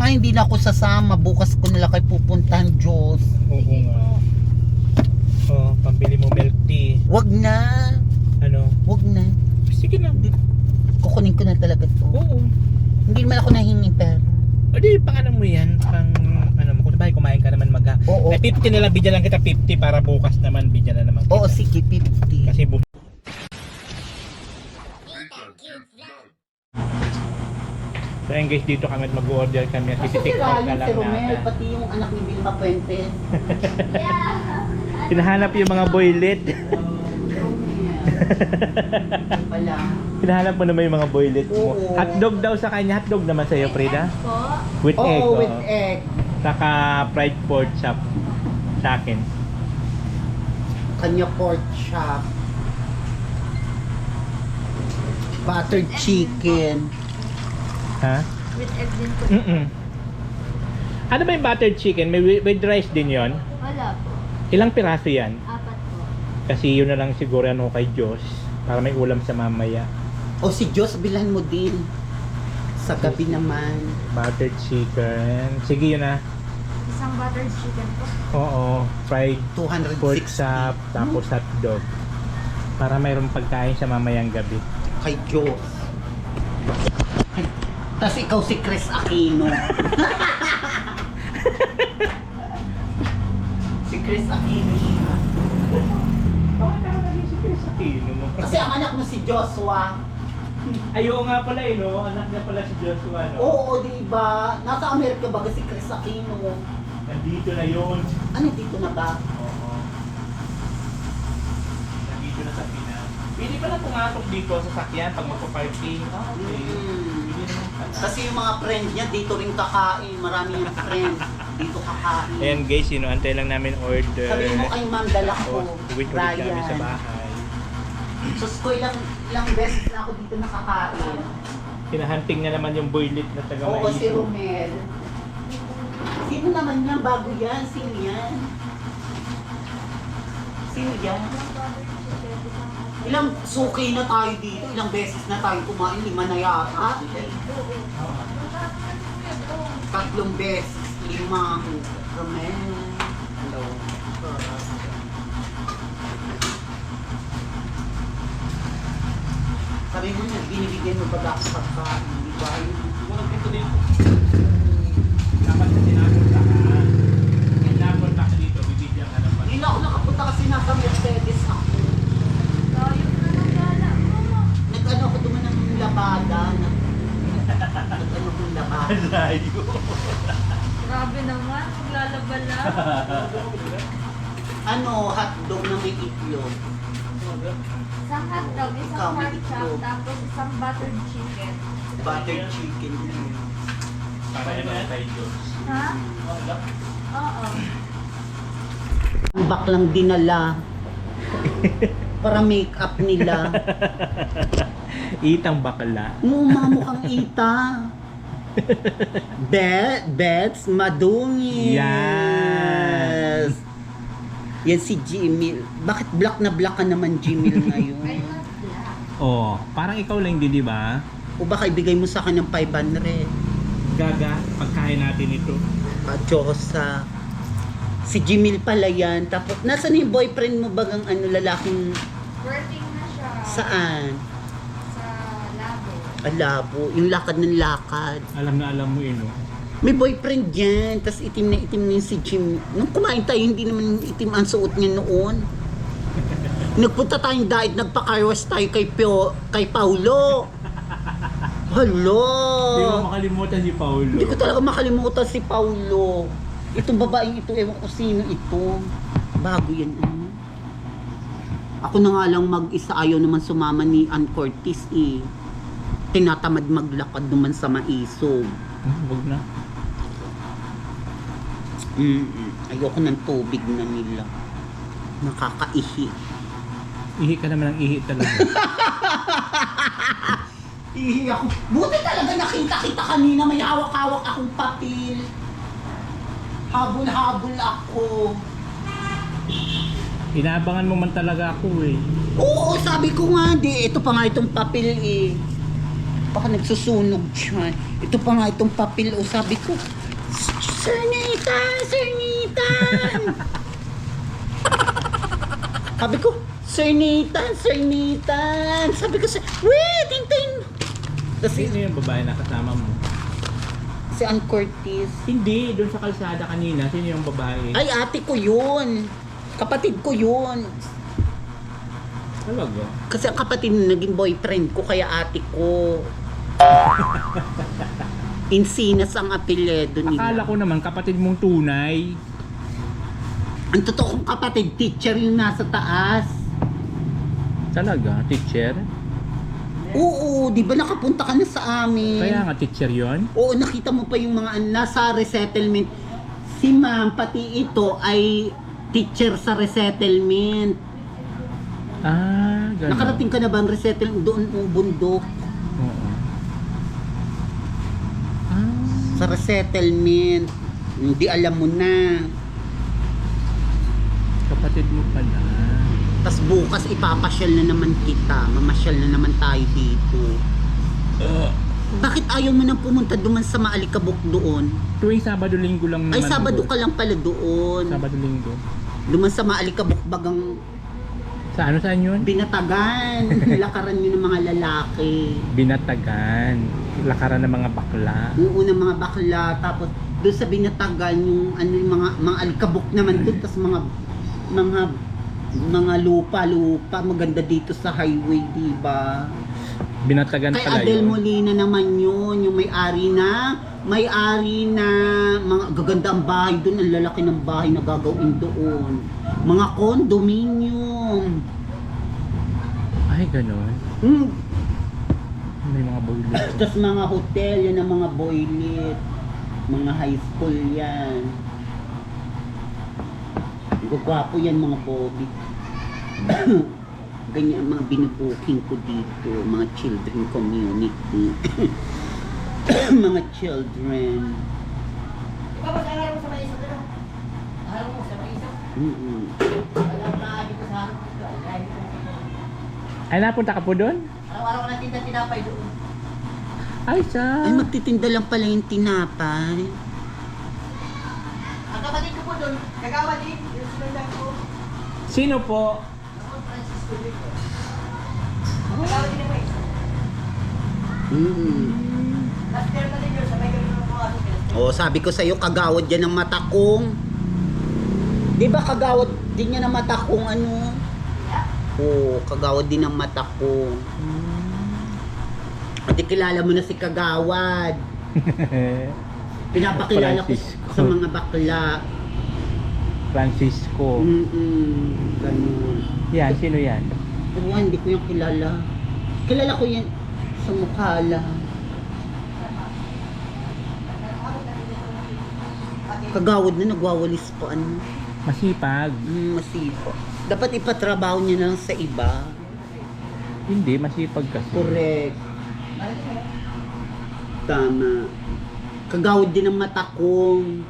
Ay, hindi na ako sasama. Bukas ko nila kay pupuntahan, Diyos. Oo nga. Oh, pambili mo milk tea. Wag na. Ano? Wag na. Sige lang. Kukunin ko na talaga to. Oo. Hindi man ako nahingi pera. O di, pang ano mo yan? Pang ano mo, kung bahay kumain ka naman magha. Oo. Eh, 50 na lang, bigyan lang kita 50 para bukas naman, bigyan na naman kita. Oo, sige, 50. Kasi So ayun guys, dito kami at mag-order kami at iti-take out na lang natin. Pati yung anak ni Vilma Puentes. Hinahanap yung mga boylet. Wala. Hinahanap mo naman yung mga boylet mo. Oo. Hotdog daw sa kanya. Hotdog naman sa'yo, Frida? With egg. Oo, with oo. egg. Saka fried pork chop sa akin. Kanya pork chop. Buttered chicken. Ha? With egg din po. Ano ba yung buttered chicken? May with rice din yon. Wala po. Ilang piraso yan? 4 po. Kasi yun na lang siguro ano kay Diyos. Para may ulam sa mamaya. O si Diyos, bilhan mo din. Sa gabi naman. Buttered chicken. Sige yun na. Isang buttered chicken po. Oo. Fried 260. pork chop. Tapos hotdog. Para mayroong pagkain sa mamayang gabi. Kay Diyos. Tapos ikaw si Chris Aquino. Si Chris Aquino siya. Bakit ako naging si Chris Aquino mo? Kasi ang anak mo si Joshua. Ayaw nga pala eh, no? Anak niya pala si Joshua, no? Oo, di ba? Nasa Amerika ba si Chris Aquino? Nandito na yun. Ano dito na ba? Oo. Nandito na sa Pinas. Pwede pala pumasok dito sa sakyan pag magpa-parking. Okay. Pwede naman pala. Kasi yung mga friend niya dito rin kakain. Marami yung friend dito kakain. Ayan guys, antay lang namin order. Sabi mo kay Ma'am, dala ko. Uwi ulit kami sa bahay. Sus ko, ilang beses na ako dito nakakain. Hinahunting na naman yung boylet na taga Oo, si Maiso. Romel. Sino naman yan? Bago yan? Sino yan? Sino yan? Ilang suki na tayo dito? Ilang beses na tayo kumain? 5 na yata? 3 beses. 5. Romel. Hello. Sabi mo niya, binibigyan mo ba ako pagkain? Di ba? Walang pito dito. Dapat na sinapunta ka. Sinapunta ka dito, bibigyan ka ng Hindi na ako nakapunta kasi nasa Mercedes ako. Tayo na ng gala mo. Nag-ano ako duman ng labada. Nag-ano kong labada. Layo. Grabe naman, maglalaba lang. Ano, hotdog na may itlog. Isang hotdog, Ikaw, isang may pork chop, itlog. tapos isang buttered chicken. Buttered chicken. Para yan na tayo Diyos. Ha? Oo. Ang baklang dinala. Para make-up nila. Itang bakla. Mukhang ita. Bets, madungis. Yes. Yan si Jimmy. Bakit black na black ka naman, Jimmy, ngayon? I'm not black. Oh, parang ikaw lang din, di ba? O baka ibigay mo sa akin ng 500. Gaga, pagkain natin ito. Diyosa. Si Jimmy pala yan. Tapos, nasaan yung boyfriend mo bagang ano, lalaking Working na siya. saan? Sa labo. Alabo. Yung lakad ng lakad. Alam na alam mo yun, no? May boyfriend yan. Tapos itim na yung si Jimmy. Nung kumain tayo, hindi naman itim ang suot niya noon. Nagpunta tayong diet, nagpa-carwash tayo kay Paulo. Hello! Hindi mo makalimutan si Paulo. Hindi ko talaga makalimutan si Paulo. Itong babaeng ito, ewan ko sino ito. Bago yan. Ano? Ako na nga lang mag-isa, ayaw naman sumama ni Ann Curtis eh. Tinatamad maglakad naman sa Maiso. Huwag na. Ayoko ng tubig na nila. Nakakaihi. Ihi ka naman ng ihi talaga. Ihi ako. Buti talaga nakita kita kanina. May hawak-hawak akong papel. Habol-habol ako. Inaabangan mo man talaga ako eh. Oo, sabi ko nga di. Ito pa nga itong papel eh. Baka nagsusunog siya. Ito pa nga itong papel. O sabi ko, Sir Nathan! Sir Nathan! Sabi ko, Sir Nathan! Sir Nathan! Sabi ko, wait! Hintayin mo! Kasi Sino yung babae na kasama mo? si Ann Curtis. Hindi, doon sa kalsada kanina. Sino yung babae? Ay, ate ko yun. Kapatid ko yun. Talaga? Kasi ang kapatid na naging boyfriend ko, kaya ate ko. Insinas ang apelyido nila. Akala ko naman kapatid mong tunay. Ang totoo kong kapatid, teacher yung nasa taas. Talaga? Teacher? Oo, di ba nakapunta ka na sa amin? Kaya nga teacher yon. Oo, nakita mo pa yung mga nasa resettlement. Si ma'am, pati ito ay teacher sa resettlement. Ah, gano'n. Nakarating ka na ba ang resettlement doon yung bundok? Oo. Ah, Sa resettlement. Hindi alam mo na. kapatid mo pala. Tapos bukas ipapasyal na naman kita. Mamasyal na naman tayo dito. Bakit ayaw mo nang pumunta duman sa Maalikabok doon? Tuwing Sabado-Linggo lang naman. Ay, Sabado doon. ka lang pala doon. Sabado-Linggo. Duman sa Maalikabok bagang Sa ano saan yun? binatagan. Lakaran nyo ng mga lalaki. Binatagan. Lakaran ng mga bakla. Oo, ng mga bakla. Tapos doon sa binatagan yung ano, yung mga alikabok naman doon. Tapos mga lupa. Maganda dito sa highway, di ba? Binatagan Kay pala Adel yun. Molina naman yun, yung may-ari na mga gaganda ang bahay doon, ang lalaki ng bahay na gagawin doon. Mga condominium. Ay, gano'n. Hmm. May mga boiler. Tapos mga hotel, yan ang mga boylet. Mga high school yan. Gagwapo yan mga bobby. Ganyan ang mga binubuking ko dito, mga children community. Mga children. Mm-mm. Ay, napunta ka po doon? Araw-araw ko natin tinapay doon. Ay, sa... Ay, magtitinda lang pala yung tinapay. Ang kapatid ko po doon, kagawa din, yung sinundan ko. Sino po? Ako, Francisco dito. Kagawa din naman eh. Last year na din yun, sabay kami ng mga Oh, sabi ko sa'yo, kagawad yan ng matakong. Di ba kagawad din yan ng matakong ano? Oo, kagawad din ng matakong. At kilala mo na si Kagawad. Pinapakilala ko Francisco. sa mga bakla. Francisco. Ganun. Yan, sino yan? Pero yan, hindi ko yung kilala. Kilala ko yan sa mukha lang. Kagawad na nagwawalis pa ano. Masipag. Masipo. Dapat ipatrabaho niya na lang sa iba. Hindi, masipag kasi. Correct. Tama. Kagawad din ng matakong.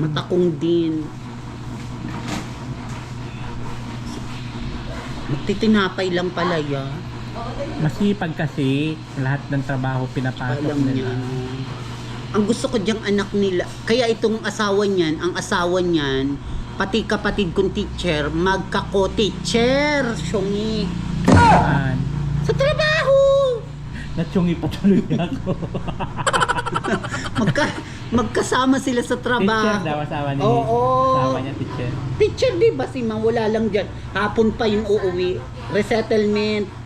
Matakong din. Magtitinapay lang pala yan. Masipag kasi. Lahat ng trabaho pinapasok Alam nila. niya. Ang gusto ko diyang anak nila. Kaya itong asawa niyan, ang asawa niyan, pati kapatid kong teacher, magkako-teacher. Syongi. Saan? Sa trabaho! Natsyungi pa tuloy ako. Magkasama sila sa trabaho. Teacher daw, asawa ni Oo. asawa niya, teacher. Teacher, di ba si Mang? Wala lang dyan. Hapon pa yung uuwi. Resettlement.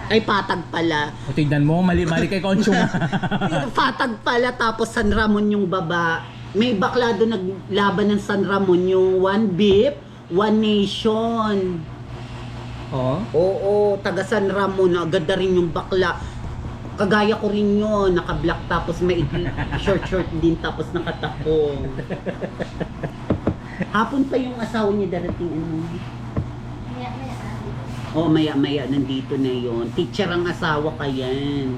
Ay, patag pala. O tignan mo, mali-mali kay Conchong. Patag pala, tapos San Ramon yung baba. May bakla doon naglaban ng San Ramon, yung One Beef, One Nation. Oo. Oo, taga San Ramon. Agad na rin yung bakla. Kagaya ko rin yun, naka-black tapos may short din tapos nakatako. Hapon pa yung asawa niya darating ano. Oh, maya nandito na yon. Teacher ang asawa kayan.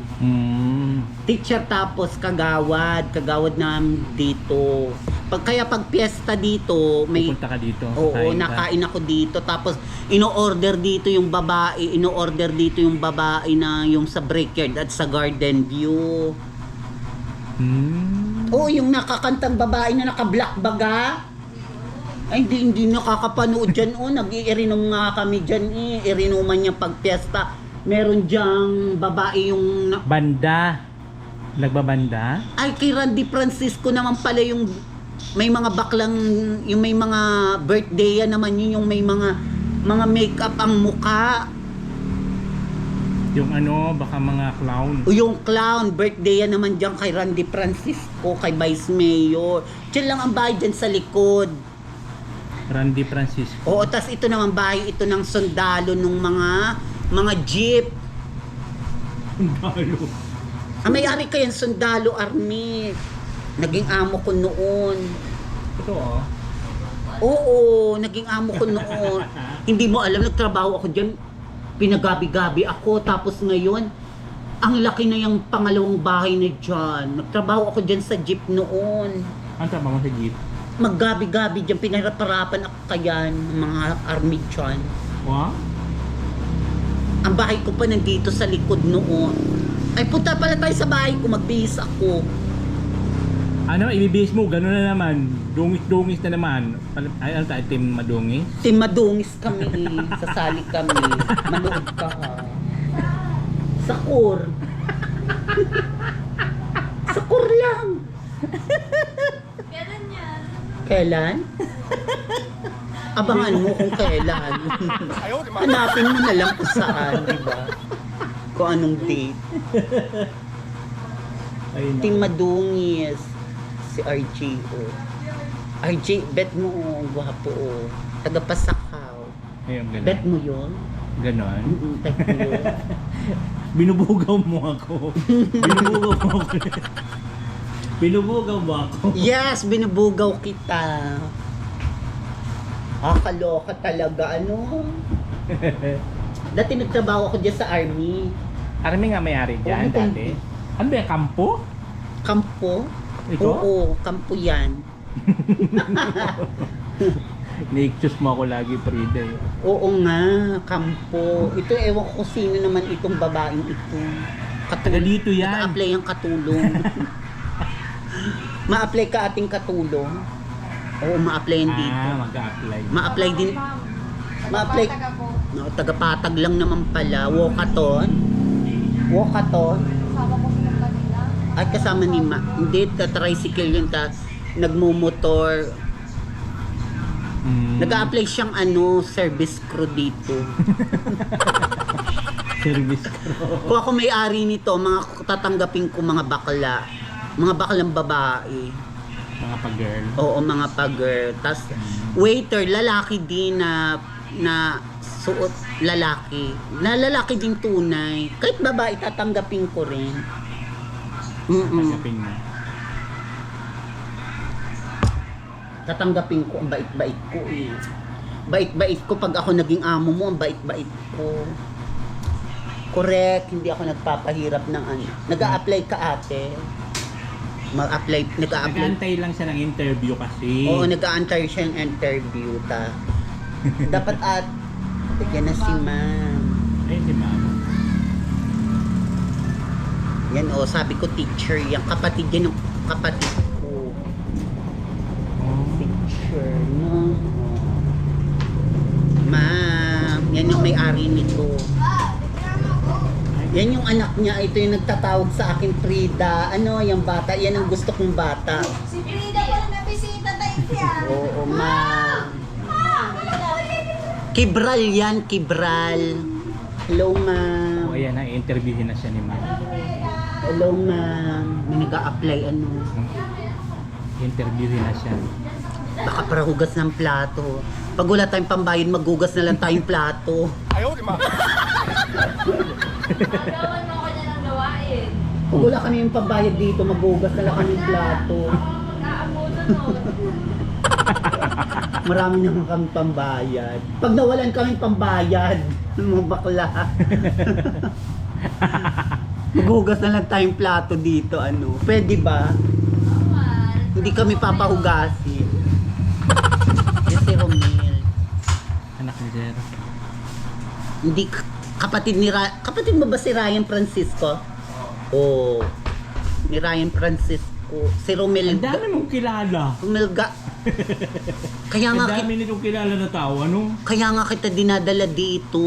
Teacher tapos kagawad na dito. Kaya pag piyesta dito, may Pupunta ka dito. oo, kain ka. nakain ako dito. Tapos ino-order dito yung babae na yung sa Brickyard at sa Garden View. Oo, yung nakakantang babae na naka-black baga. Ay, hindi nakakapanood dyan. Nag-iirinom nga kami dyan Irinuman niya pag piyesta. Meron dyang babae yung... Banda. Nagbabanda? Ay, kay Randy Francisco naman pala yung... May mga baklang... Yung may mga birthday naman yun. Yung may mga makeup ang muka. Yung ano, baka mga clown. O yung clown, birthday naman dyan kay Randy Francisco, kay Vice Mayor. Diyan lang ang bahay dyan sa likod. Randy Francisco. Oo, tas ito naman bahay ito ng sundalo nung mga jeep. Sundalo. May-ari kayang sundalo army. Naging amo ko noon. Ito oh. Oo, naging amo ko noon. Hindi mo alam, nagtrabaho ako dyan. Pinagabi-gabi ako. Tapos ngayon, ang laki na yung pangalawang bahay na dyan. Nagtrabaho ako dyan sa jeep noon. Ang trabaho mo sa jeep? Maggabi-gabi dyan, pinaraparapan ako kayan, mga army dyan. Wow? Ang bahay ko pa nandito sa likod noon. Ay, punta pala tayo sa bahay ko, magbihis ako. Ano, ibibihis mo, gano'n na naman. Dungis-dungis na naman. Ay, ano tayo, team madungis? Team madungis kami, sasali kami. Manood ka ha. Sakur. Sakur lang. Kailan yan? Kailan? Abangan mo kung kailan. Hanapin mo na lang kung saan, di ba? Kung anong date. Ayun na. Team madungis. Si RJ, oh. RJ, bet mo, oh, gwapo, oh. Taga-Pasakaw. Ayun, gano'n. Bet mo yun? Ganon. Bet mo yun? Binubugaw mo ako. Binubugaw mo ako. Binubugaw mo ako. Yes, binubugaw kita. Kaloka talaga, ano? Dati nagtrabaho ako dyan sa army. Army nga may-ari dyan Oo, dati. Ano ba yung kampo? Kampo? Ito? Oo, kampo yan. Ni-excuse mo ako lagi, Frida. Eh. Oo nga, kampo. Ito, ewan ko sino naman itong babaeng ito. Taga dito yan. Naka-apply ang katulong. Ma-apply ka ating katulong? Oo, ma-apply yan dito. Mag-a-apply. Ma-apply din. Ma-apply. Taga po. No, tagapatag lang naman pala. Walkaton. Walkaton. Kasama ko silang kanila. Ay, kasama ni Ma. Hindi, tricycle yun. Nagmumotor. Nag-a-apply siyang service crew dito. Service crew. Kung ako may-ari nito, mga tatanggapin ko mga bakla. Mga baklang babae. Mga pa-girl. Oo, mga pag-girl. Tapos, waiter, lalaki din na suot lalaki. Na lalaki din tunay. Kahit babae, tatanggapin ko rin. Tanggapin mo. Tatanggapin ko, ang bait-bait ko eh. Bait-bait ko pag ako naging amo mo, ang bait-bait ko. Correct, hindi ako nagpapahirap ng ano. Nag-a-apply ka ate. Mag-apply, nag-a-apply. Nag-aantay lang siya ng interview kasi. Oo, nag-aantay siya ng interview ta. Dapat bigyan na si ma'am. Ay, di ma'am. Yan sabi ko teacher yan. Kapatid yan ng kapatid ko. Teacher, no? Ma'am, yan yung may-ari nito. Yan yung anak niya, ito yung nagtatawag sa akin, Frida. Ano, yung bata, yan ang gusto kong bata. Si Frida pa na bisita tayo siya. Oo, ma'am. Kibral yan, Kibral. Hello, ma'am. O, ayan na, interviewin na siya ni ma'am. Hello, ma'am. May nag-a-apply, Interviewin na siya. Baka para hugas ng plato. Pag wala tayong pambayad, maghugas na lang tayong plato. Gagawan mo ako niya ng gawain. Pag wala kami yung pambayad dito, maghugas na lang kami ng plato. Naabutan mo. Marami naman kami pambayad. Pag nawalan kami pambayad, mga bakla. Maghugas na lang tayong plato dito, Pwede ba? Normal. Hindi kami papahugasin. Yes, si Romel. Anak ni Zero. Hindi kapatid ni kapatid mo ba si Ryan Francisco? Oo. Ni Ryan Francisco. Si Romel. Ang dami mong kilala. Romel Kaya nga Ang dami nitong kilala na tao, ano? kaya nga kita dinadala dito.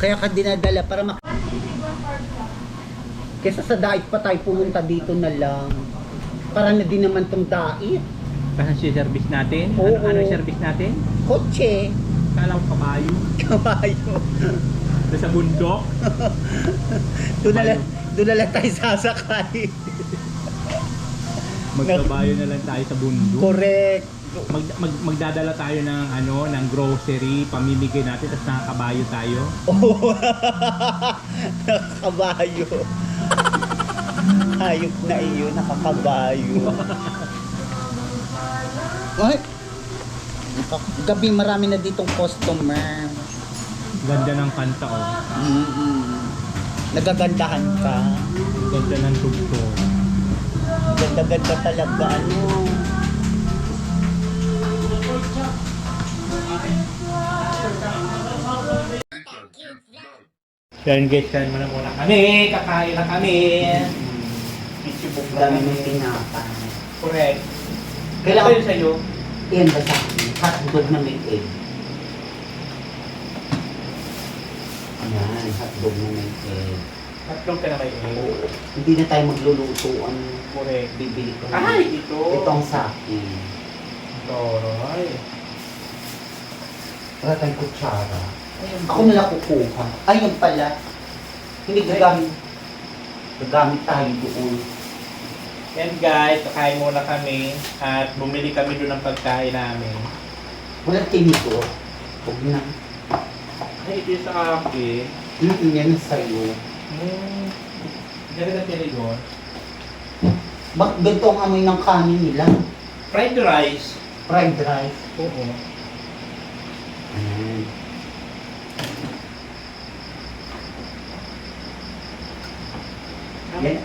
Kaya ka dinadala para kesa sa diet pa tayo pumunta dito na lang. Para na din naman tong diet. Kasi si service natin? Oo. Ano yung service natin? Kotse. Kala ko kabayo. Kabayo. Sa bundok. Doon na lang tayo sasakay. Magkabayo na lang tayo sa bundok. Correct. Magdadala tayo ng ng grocery, pamimigay natin, tapos nakakabayo tayo. Oh. Nakakabayo. Hayop na iyo, nakakabayo. Ay! Gabi marami na ditong customer. Ganda ng kanta, oh. Nagagandahan ka. Ganda ng tugtog. Ganda-ganda talaga, ano. Yan guys, kain muna kami. Kakain na kami. Pichibok Dami ng tinapay. Correct. Kailangan- Kailangan sa'yo. Yan ba sa akin? Hotdog na may egg. Ayan, hotdog na may egg. Tatlong ka na may egg. Oo. Hindi na tayo magluluto. Correct. Bibili ko. Ay, ito. Itong sa akin. Toray. Wala tayong kutsara. Ako nila kukuha. Ayun pala. Hindi gagamit. Gagamit tayo doon. Yan guys, kakain muna kami at bumili kami doon ng pagkain namin. Walang tinito. Huwag na. Ay, ito yung sa akin. Yan ang sa'yo. Ganda na tinigon. Bakit ganito ang amoy ng kanin nila? Fried rice. Fried rice. Oo. Ayan.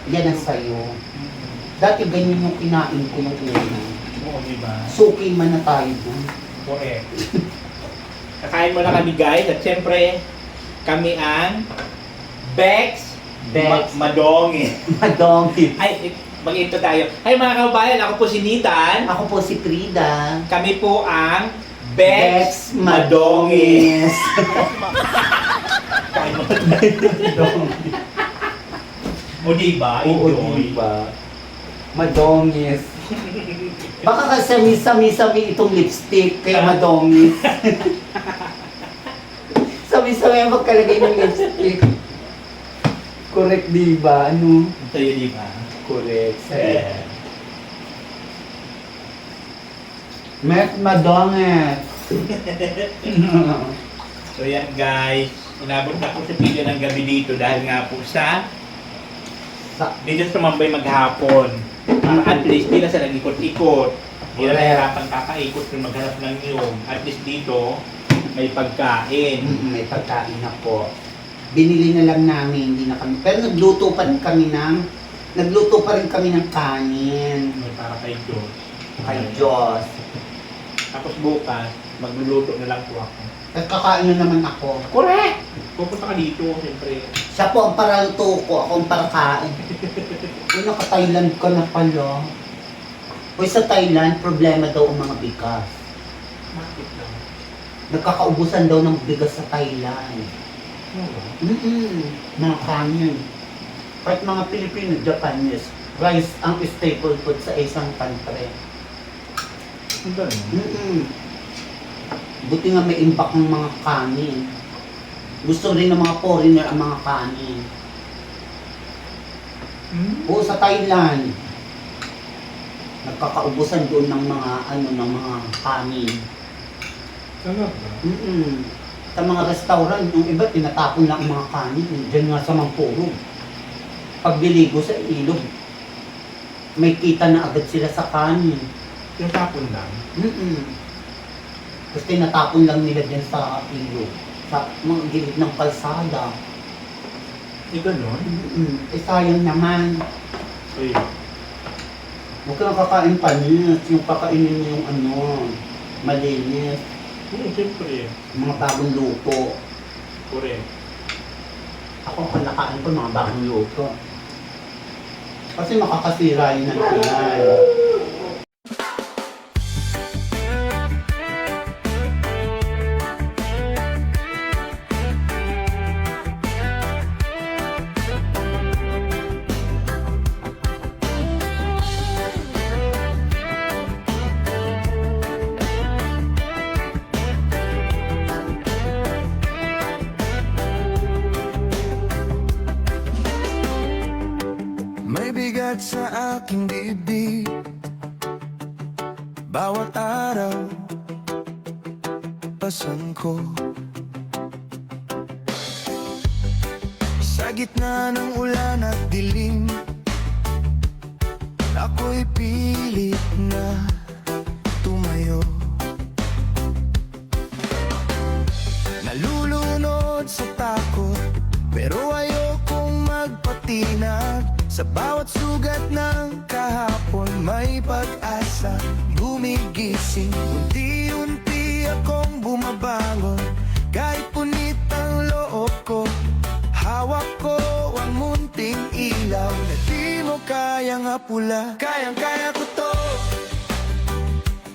Yan ang sa'yo. Dati ganyan yung kinain ko yung una. Oo, diba? Suki man na tayo dun. Correct. Kakain muna kami guys at syempre kami ang Bex Madongi. Madongi. Ay, mag-intro tayo. Hi mga kabayan, ako po si Nitan. Ako po si Frida. Kami po ang Bex Madongi. Madongis. Kain mo Madongi. O diba? Oo, Enjoy. diba? Madongis. Baka kasi sami-sami itong lipstick, kaya madongis. Sami-sami ang magkalagay ng lipstick. Correct, diba? Ano? Sa'yo diba? Correct. Madongis. So yan guys, inabot ako sa video ng gabi dito dahil nga po dito tumambay maghapon. Para at least di na sa nag-ikot-ikot. Di na nahirapan kakaikot kung maghanap ng iyong. At least dito, may pagkain. May pagkain na po. Binili na lang namin, hindi na kami. Pero nagluto pa rin kami ng kanin. May para kay Diyos. Kay Diyos. Tapos bukas, magluluto na lang po ako. At kakain na naman ako. Correct! Pupunta ka dito, siyempre. Siya po ang paraluto ko, ako ang parakain. Uy, naka-Thailand ka na pala. Uy, sa Thailand, problema daw ang mga bigas. Bakit lang? Nagkakaubusan daw ng bigas sa Thailand. Mga kanin. Kahit mga Pilipino, Japanese, rice ang staple food sa isang country. Ang ganun. Buti nga may impact ng mga kanin. Gusto rin ng mga foreigner ang mga kanin. Oo, sa Thailand. Nagkakaubusan doon ng mga kanin. Talaga? Sa mga restaurant, yung iba tinatapon lang ang mga kanin. Diyan nga sa Mangpuro. Pagliligo sa ilog, may kita na agad sila sa kanin. Yung tapon lang? Tapos tinatapon lang nila dyan sa ilog. Sa mga gilid ng kalsada. Eh, ganun? Eh sayang naman. So yun. Huwag kang kakain panis. Yung kakainin mo yung ano, malinis. Siyempre. Mga bagong luto. Correct. Ako kalakain ko mga bagong luto. Kasi makakasira yun ng tiyan. May bigat sa aking dibdib bawat araw pasan ko sa gitna ng ulan at dilim. Ako'y pilit na tumayo, nalulunod sa takot pero ayokong magpatinag. Sa bawat sugat ng kahapon may pag-asa gumigising. Unti-unti akong bumabangon kahit punit ang loob ko. Hawak ko ang munting ilaw na di mo kayang apula. Kayang-kaya ko to,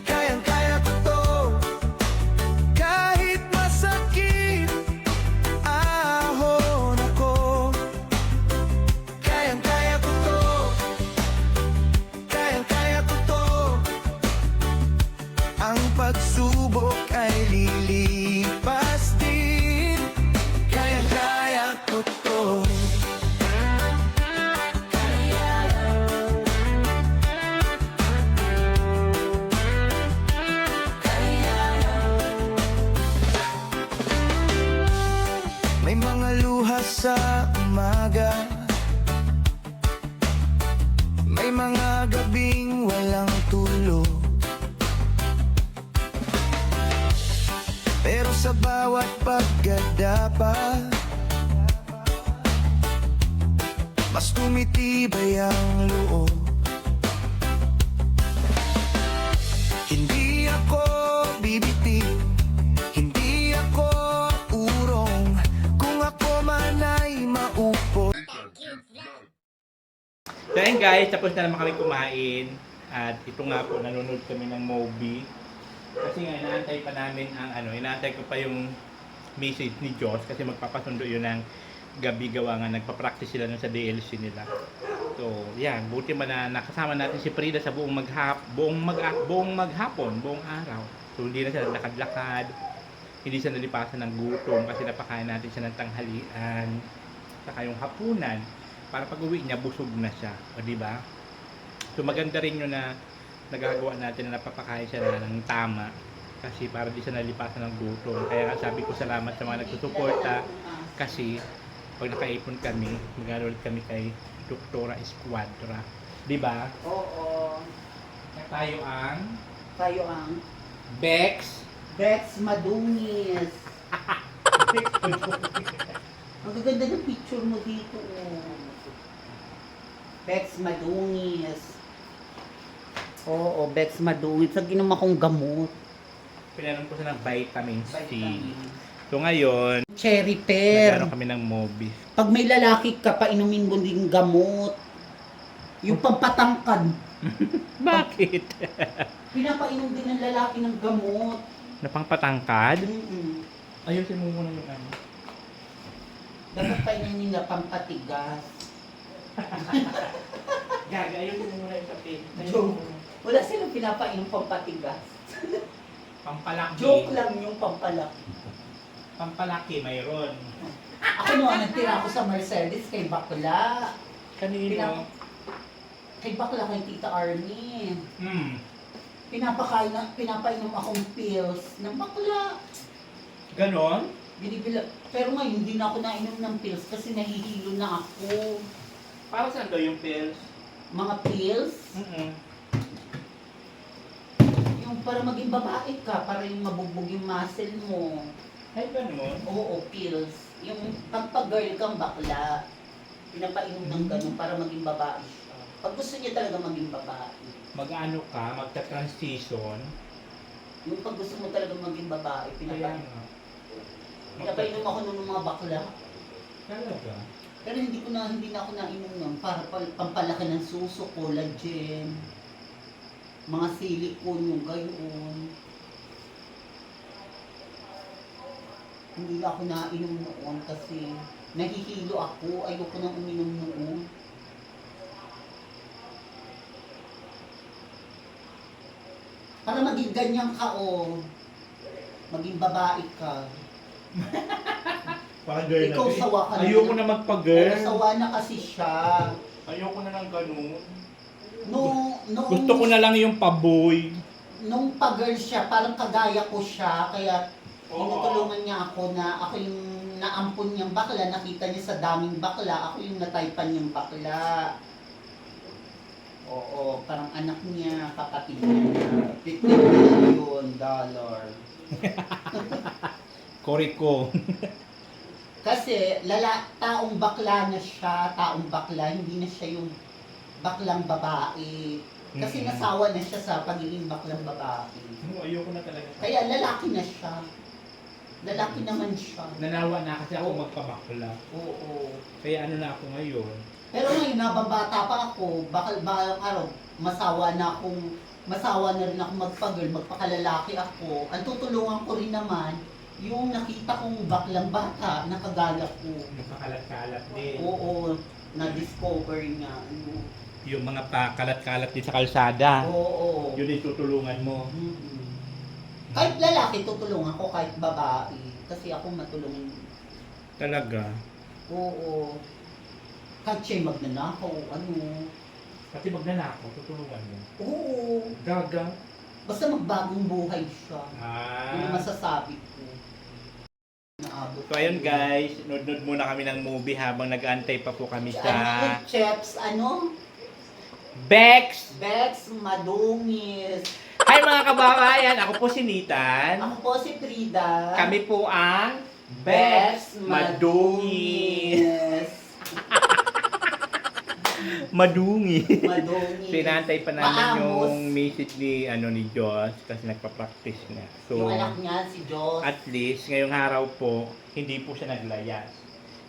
kayang-kaya ko to. Kahit masakit ahon ako, kayang-kaya ko to, kayang-kaya ko to. Ang pagsubok ay lilipas din, kayang-kaya ko to. May mga luha sa umaga, may mga gabing walang tulog, pero sa bawat pagkadapat mas tumitibay ang loob. Hindi ako bibitin, hindi ako urong, kung ako man ay maupo. So ayun guys, tapos na naman kami kumain. At ito nga po, nanonood kami ng movie. Kasi nga, inaantay pa namin ang inaantay ko pa yung message ni Joss. Kasi magpapasundo yun ng gabi, gawa nga, nagpa-practice sila nun sa DLC nila. So, yan, buti man na nakasama natin si Frida sa buong maghapon, buong araw. So, hindi na siya lakad-lakad, hindi siya nalipasan ng gutom kasi napakain natin siya ng tanghalian, saka yung hapunan, para pag uwi niya, busog na siya. O, diba? So, maganda rin yun na nagagawa natin na napapakain siya na ng tama kasi para di siya nalipasan ng gutom. Kaya nga sabi ko salamat sa mga nagsusuporta kasi pag nakaipon kami, mag-aaral kami kay Doktora Esquadra. Diba? Oo. Tayo ang Tayo ang Bex. Bex Madungis. Ang gaganda ng picture mo dito. Oh. Bex Madungis. Oo, Bex Madungis. Sa ginom akong gamot. Pinanom ko siya ng vitamin C. Vitamin. So ngayon, Cherry pear. nagano kami ng movie. Pag may lalaki ka, painumin mo din gamot. Yung pampatangkad. Bakit? Pinapainom din ng lalaki ng gamot. Napangpatangkad? Mm-mm. Ayusin mo muna yung ano. Dapat painom nila pampatigas. Gaga, ayusin mo muna yung kape. Joke. Wala silang pinapainom pampatigas. Pampalaki. Joke lang yung pampalaki. Pampalaki mayroon. Ako noon, nagtira ako sa Mercedes kay Bakla. Kanino? Kay Bakla, kay Tita Arnie. Hmm. Pinapainom akong pills ng Bakla. Ganon? Binibila. Pero ngayon, hindi na ako nainom ng pills kasi nahihilo na ako. Para saan daw yung pills? Mga pills, yung para maging babae ka, para yung mabugbog yung muscle mo. Ay, ganon? Oo, pills. Yung pagpa-girl kang bakla, pinapainom ng ganun para maging babae siya. Pag gusto niya talaga maging babae, Mag-ano ka, magta-transition. yung pag gusto mo talaga maging babae, Kaya nga. pinapainom ako ng mga bakla. Talaga. Pero hindi na ako nainom nun para pampalaki ng suso, collagen, mga silicone yung gayon. Hindi na ako nainom noon kasi nahihilo ako, ayoko nang uminom noon. Para maging ganyan ka o maging babae ka. Parang girl Ikaw na. sawa ka na. Ayoko na magpa-girl. Sawa na kasi siya. Ayoko na ng ganun. Nung Gusto ko na lang yung paboy. nung pag-girl siya, parang kagaya ko siya, kaya Oo. tinutulungan niya ako na ako yung naampun niyang bakla, nakita niya sa daming bakla, ako yung nataypan niyang bakla. Oo, parang anak niya, kapatid niya, $50 million. Koriko. Kasi taong bakla na siya, taong bakla, hindi na siya yung baklang babae. Kasi Mm-mm. nasawa na siya sa pagiging baklang babae. Ayoko na talaga. Kaya lalaki na siya. Lalaki naman siya. Nanawa na kasi ako magpabakla. Oo. Kaya ano na ako ngayon. Pero ngayon, nababata pa ako, bakal balang araw, masawa na rin ako magpag-girl, magpakalalaki ako. Ang tutulungan ko rin naman, yung nakita kong baklang bata, nakagala ko. Napakalat-kalat din. Oo, na-discover niya. Ano. Yung mga pakalat-kalat din sa kalsada. Oo. Yun yung tutulungan mo. Mm-mm. Kahit lalaki, tutulungan ko, kahit babae. Kasi ako matulungin. Talaga. Oo. Kahit siya'y magnanakaw, ano. Pati magnanakaw, tutulungan mo. Oo. Gaga. Basta magbagong buhay siya. Yung Ah. masasabi ko. Naabot So ayun ko. guys, nod-nod muna kami ng movie habang nag-aantay pa po kami Si sa ano, Cheps, ano? Bex! Bex Madungis. Hi mga kababayan, ako po si Nitan. Ako po si Frida. Kami po ang Bex Madungis. Madungi. Madungis. Sinantay pa namin Maamos. yung message ni ni Josh kasi nagpa-practice niya. So Yung anak niya, si Diyos. at least ngayong araw po, hindi po siya naglayas.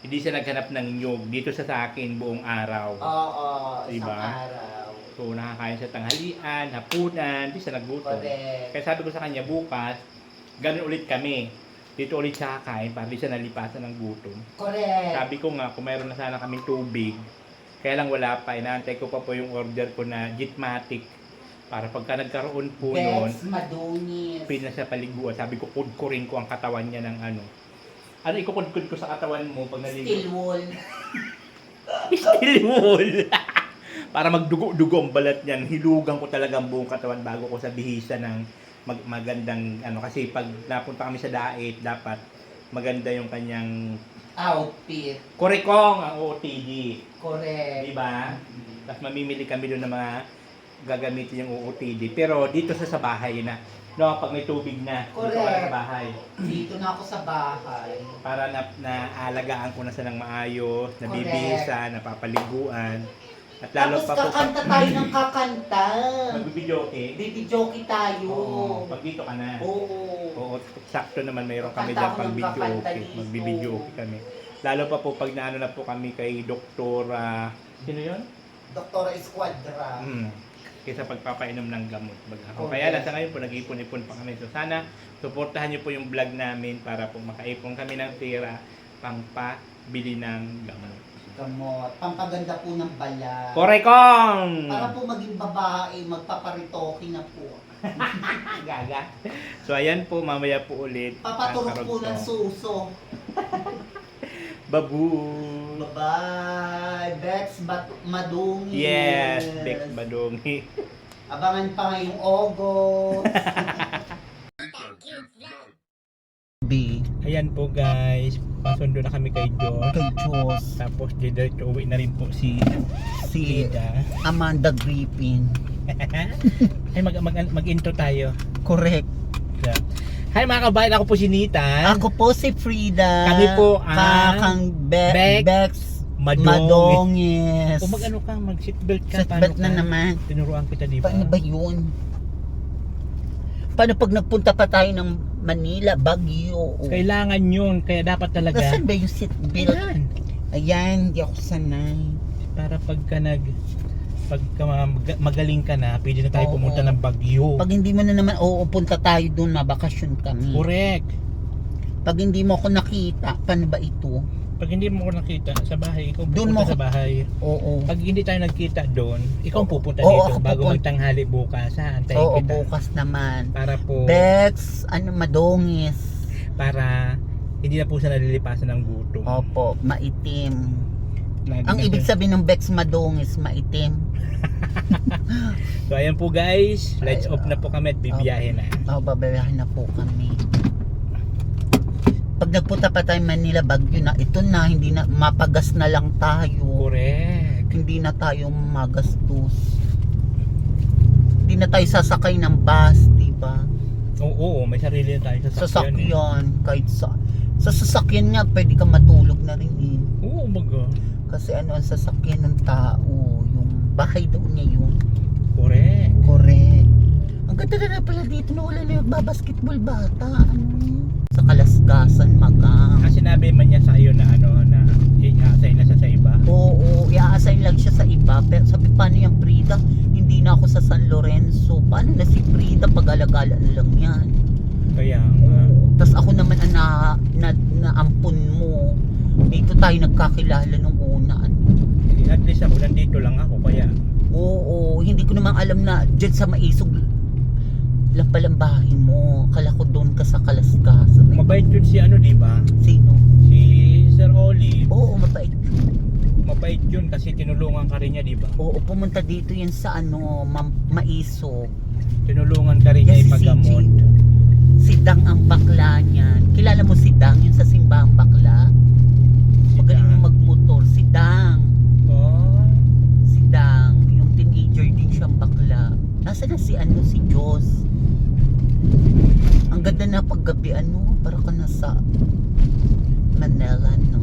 Hindi siya naghanap ng nyug dito sa akin buong araw. Oo, isang Diba? araw. So nakakain siya tanghalian, hapunan, di siya naggutom. Correct. Kaya sabi ko sa kanya bukas, ganun ulit kami. Dito ulit siya kakain para di siya nalipasan ng gutom. Correct. Sabi ko nga, kung mayroon na sana kaming tubig, kaya lang wala pa, inaantay ko pa po yung order ko na Jitmatic para pagka nagkaroon po noon, Bex Madungis. pwede na siya paliguan. Sabi ko, kudkurin ko ang katawan niya ng ano. Ano ikukudkud ko sa katawan mo pag naligo? Steel wool. Steel wool. Para magdugo-dugo ang balat niyan. Hilugan ko talaga ang buong katawan bago ko sa bihisa ng magandang ano. Kasi pag napunta kami sa diet, dapat maganda yung kanyang Outfit. Korikong ang OOTD. Correct. Diba? Tapos mamimili kami doon ng mga gagamitin yung OOTD. Pero dito sa bahay na, no, pag may tubig na, dito ka Correct. na sa bahay. Dito na ako sa bahay. Para naalagaan ko na siya ng maayos, nabibihisa, napapaliguan. At lalo Tapos pa po, kakanta tayo ng kakanta. magbibidyoke. Bibijoki tayo. Oo, pag dito ka na. Oo. Oo, sakto naman mayroon kami Kakanta dyan ako pang ng videoke. kakanta dito. Magbibidyoke kami. Lalo pa po pag naano na po kami kay Doktora, sino yun? Doktora Esquadra. Kaysa pagpapainom ng gamot. Okay. Kaya lang sa ngayon po, nag-ipon-ipon pa kami. So sana, suportahan niyo po yung vlog namin para po makaipon kami ng pera pang pabili ng gamot. Gamot. Pampaganda po ng balat. Korekong! Para po maging babae, magpaparitoke na po. Gaga. So ayan po, mamaya po ulit. Papaturok po ng suso. Babu! Bye-bye. Bex Madungis. Yes, Bex Badongi. Abangan pa ngayong August. B. Ayan po guys, pasundo na kami kay Josh. Kay Diyos. Tapos diretso uwi na rin po si Si Lida. Amanda Griffin. Ay mag-intro tayo. Correct. Hi mga kabayan, ako po si Nita. Ako po si Frida. Kami po ang Kakang Bex Bex Madongis. O mag-ano ka, mag-seatbelt ka. Seatbelt paano na ka? naman. Tinuruan kita, di ba? Paano ba yun? Paano pag nagpunta pa tayo ng Manila, Baguio? Kailangan yun, kaya dapat talaga. Nasaan ba yung seatbelt? Ayan. Ayan, di ako sanay. Para pagka magaling ka na, pwede na tayo Oo. pumunta ng Baguio. Pag hindi mo na naman, punta tayo doon, mabakasyon kami. Correct. Pag hindi mo ako nakita, paano ba ito? Pag hindi mo ko nakita sa bahay, ikaw Doon pupunta mo sa bahay. Oo. Pag hindi tayo nagkita doon, ikaw pupunta Oo, dito ako bago pupunta. magtanghali bukas. Ha? Antayin Oo, kita. bukas naman. Para po, Bex, madongis. para hindi na po siya nalilipasan ng gutom. Opo, maitim. Lagi Ang na ibig din. sabihin ng Bex madongis, maitim. So ayan po guys, lights off na po kami at bibiyahe na. Babayahin na po kami. Pag nagpunta pa tayo Manila, Baguio na, ito na, hindi na, mapagas na lang tayo. Correct. Hindi na tayo magastos. Hindi na tayo sasakay ng bus, di ba? Oo, may sarili na tayo sa sasakyan. Sasakyan, kahit sa sasakyan nga, pwede ka matulog na rin eh. Oo, maga. Kasi ang sasakyan ng tao, yung bahay daw niya yun. Correct. Correct. Ang ganda na pala dito na wala na nagbabasketball bata. Sa Kalasgasan, Magang. Sinabi man niya sa iyo na na i-assign na siya sa iba. Oo, i-assign lang siya sa iba. Pero sabi, paano yung Frida? Hindi na ako sa San Lorenzo. Paano na si Frida? Pag-alagala na lang yan. Kaya Tapos ako naman ang naampun mo. Dito tayo nagkakilala nung una. at least ako nandito lang ako kaya. Oo, hindi ko naman alam na dyan sa Maisog lang palang bahay mo. Kala ko doon ka sa Kalasgasan. Mabait yun si di ba? Sino? Si Sir Olive. Oo, mabait. Mabait yun kasi tinulungan ka rin niya, di ba? Oo, pumunta dito yan sa Maisog. Tinulungan ka rin niya Yes, si ipagamot. CJ. Si Dang ang bakla niyan. Kilala mo si Dang, yun sa simbahang bakla? Magaling yung magmotor. Si Dang. Oh, Si Dang. Yung teenager din siyang bakla. Nasa na si si Diyos. Ang ganda na paggabi, para ka nasa Manila, no?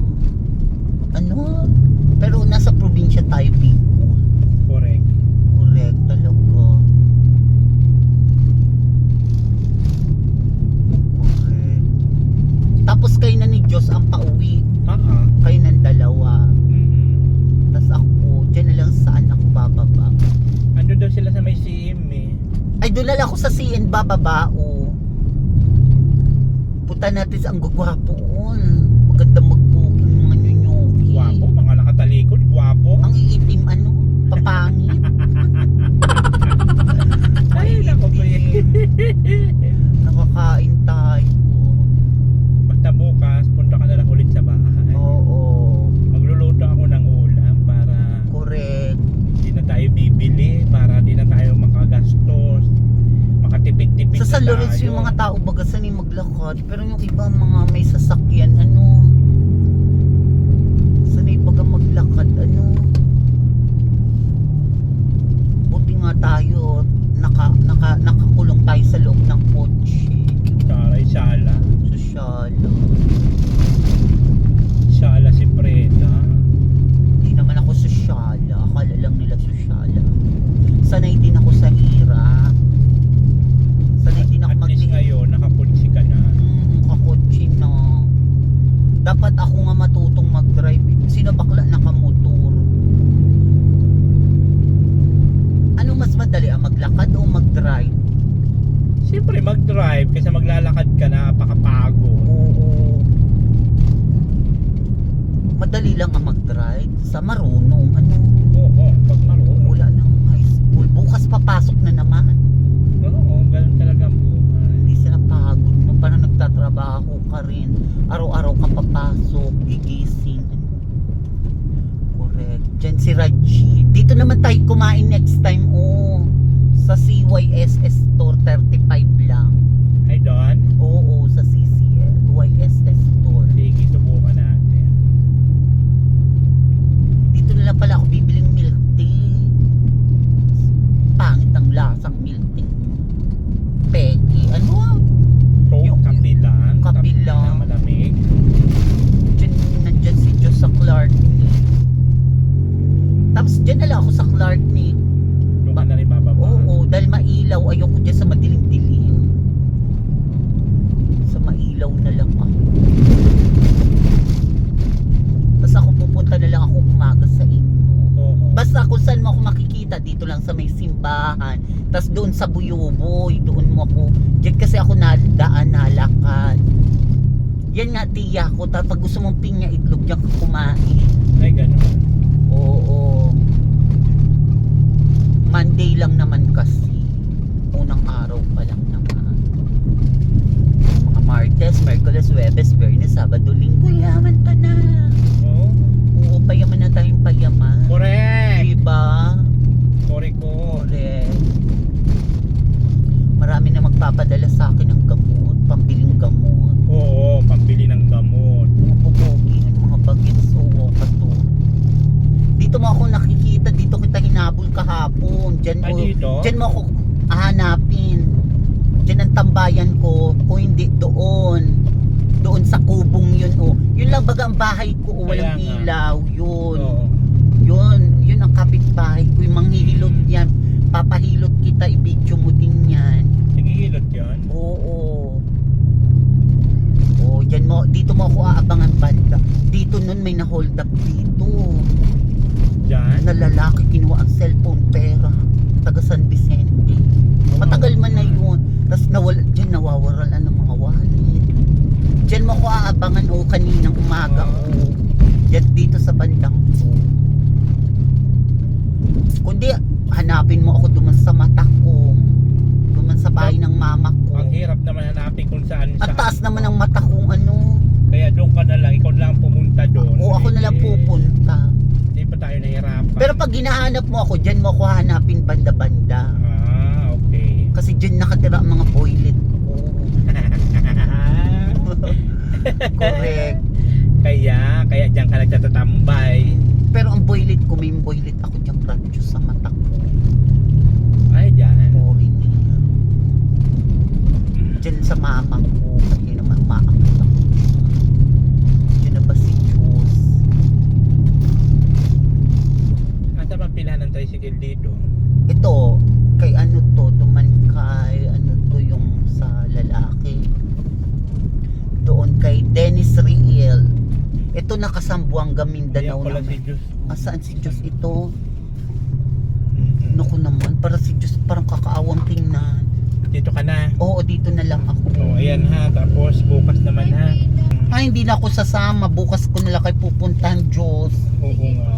Pero nasa probinsya tayo, people. correct. Correct, talaga. Correct. Tapos kayo na ni Diyos ang pauwi. Kayo ng dalawa. Tapos ako, dyan na lang saan ako bababa. Ando daw sila sa may CM eh. Ay, doon na lang ako sa CN bababao. Punta natin sa ang gugwapoon. Maganda mag-booking mga nyonyoki. Gwapo, mga nakatalikod, gwapo. Ang iitim, papangit. Ay, nako po yun. Nakakain tayo. Basta bukas, punta ka na lang ulit sa bahay. Oo. Magluluto ako ng ulam para Correct. hindi na tayo bibili, para hindi na tayo makagastos, makatipid-tipid Sa San na Lorenzo tayo. yung mga tao baga sanay maglakad. Pero yung iba mga may sasakyan, sanay baga maglakad, buti nga tayo, nakakulong tayo sa loob ng kotse. Taray, sala. Sosyal. Sala si Preda. Hindi naman ako sosyal. Akala lang nila sosyal. Sanay din ako sa hirap. Sanay din ako At least mag- ngayon, nakapulsi ka na. kakotse na. Dapat ako nga matutong mag-drive. Sino bakla nakamotor? Ano mas madali, maglakad o mag-drive? Siyempre mag-drive kasi maglalakad ka na, pakapagod. Oo. Madali lang ang mag-drive. Sa marunong, Oo, pag marunong. wala nang high school. Bukas papasok na naman. Oo, ganun talaga ang buhay. Hindi sila pagod mo. Parang nagtatrabaho ka rin. Araw-araw ka papasok, gigising. Correct. Diyan si Raji. Dito naman tayo kumain next time. Sa CYSS store, 35 lang. Ay, Don? Oo, sa CYSS store. Sige, subukan natin. Dito na lang pala ako bibiling milk tea. Pangit ang lasang milk tea. Peggy, So, Yung- kape lang. kape lang. na malamig. Nandyan si Diyos sa Clark. sa Clark ni. Doon ka na rin bababa. Oo, dahil mailaw. Ayoko dyan sa madilim-dilim. Sa mailaw na lang ako. Tapos ako pupunta na lang ako umaga sa inyo. Oo. Basta kung saan mo ako makikita, dito lang sa may simbahan. Tapos doon sa Buyuboy, doon mo ako. Diyan kasi ako nadaan, nalakad. Yan nga tiya ko. Tapos pag gusto mong pinya itlog, diyan ka kumain. Ay, ganun. Oo. Monday lang naman kasi. Unang araw pa lang naman. Mga Martes, Merkules, Huwebes, Biyernes, Sabado, Linggo, yaman ka na. Oo. Oo, payaman na tayong payaman. Correct! Diba? Correct ko. Correct. Marami na magpapadala sa akin ng gamot, pambiling gamot. Oo, pambili ng gamot. Mga pupogi, mga bagets, oo, kato. Dito mo ako nakikita, dito kita hinabol kahapon. Diyan Ay, mo, dito? diyan mo ako hahanapin. Diyan ang tambayan ko, kung hindi doon. Doon sa kubong yun, oh. Yun lang baga ang bahay ko, oh, walang Kaya nga. ilaw, yun. Oo. Yun ang kapitbahay ko, yung manghihilot yan. Papahilot kita, i-video mo din yan. Sige, hilot yun. Oo. Oh, diyan mo, dito mo ako aabangan banda. Dito nun may na-hold up dito. Diyan. Na lalaki kinuha ang cellphone pera. Taga San Vicente. Matagal man na yun. Tapos diyan nawawaralan ng mga wallet. Diyan mo ako aabangan o kaninang umaga o. Diyan dito sa bandang ko. Kundi hanapin mo ako duman sa mata ko. Duman sa bahay ng mama ko. Ang hirap naman hanapin kung saan Ang taas naman ng mata kong ano. Kaya doon ka na lang, ikaw na lang pumunta doon. O ako na lang pupunta. Hindi pa tayo nahirapan. Pero pag hinahanap mo ako, dyan mo ako hanapin banda-banda. Ah, okay. Kasi dyan nakatira ang mga boylet ko. Correct. Kaya diyan ka nagtatatambay. Pero ang boylet ko, may boylet ako dyan radyo sa mata ko. Ay, diyan. Boring niya. Dyan sa mama ko, kasi naman maakot ako. Dyan na ba si Diyos? Asa bang pilahan ng tricycle dito? Ito, kay ano to, duman kay ano to yung sa lalaki. Doon kay Dennis Riel. Ito nakasambuanga Mindanao Ayan pala naman. si Diyos. Saan si Diyos ito? Mm-mm. Naku naman, para si Diyos parang kakaawang tingnan. Dito ka na. Oo, dito na lang ako. Oh, ayan ha. Tapos bukas naman ha. Ay, hindi na ako sasama. Bukas ko na lang kayo pupuntahan, Diyos. Oo nga.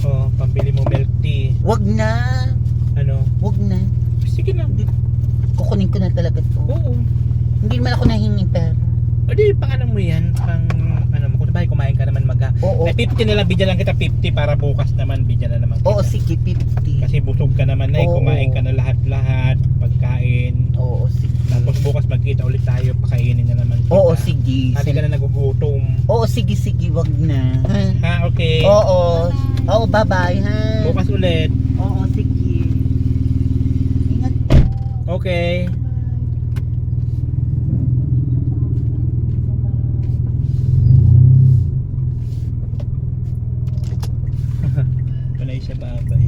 Oh, pambili mo milk tea. Wag na. Ano? Wag na. Sige na. Kukunin ko na talaga to. Oo. Hindi naman ako nahinging pera. O di, pang ano mo yan? Pang ano mo? Kung kumain ka naman Oo. Ay, 50 na lang. Bigyan lang kita 50 para bukas naman. Bigyan na naman kita. Oo, sige, 50. Kasi busog ka naman na. Oo. Kumain ka na lahat-lahat. Pagkain. Oo, sige. Tapos bukas magkita ulit tayo. Pakainin na naman kita. Oo, sige. Hindi ka na nagugutom. Oo, sige, wag na. Ha, okay. Oo. Oo, bye-bye, ha. Bukas ulit. Oo, sige. Ingat. Okay. Wala siya babay.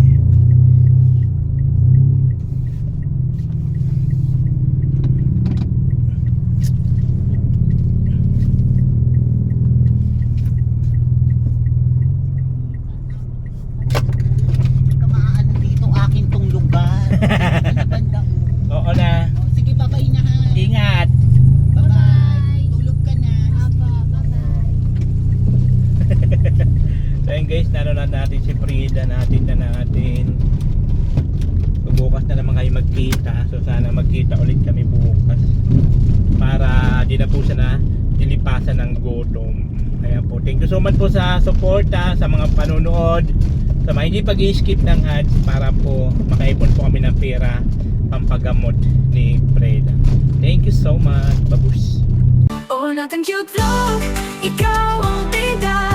Ka maaano dito, akin tong lugar. Ano banda? Oo na. Oh, sige, bye-bye na, ha. Ingat. Bye-bye. Tulog ka na. Apa, bye-bye. So ayun guys, nanonood natin si Frida, natin. So bukas na naman kayo magkita. So sana magkita ulit kami bukas. Para di na po siya na dilipasan ng gutom. Kaya po, thank you so much po sa suporta, sa mga panonood, sa mga hindi pag-i-skip ng ads para po makaipon po kami ng pera pampagamot ni Frida. Thank you so much. Babus. Oo natin cute vlog, ikaw ang bida.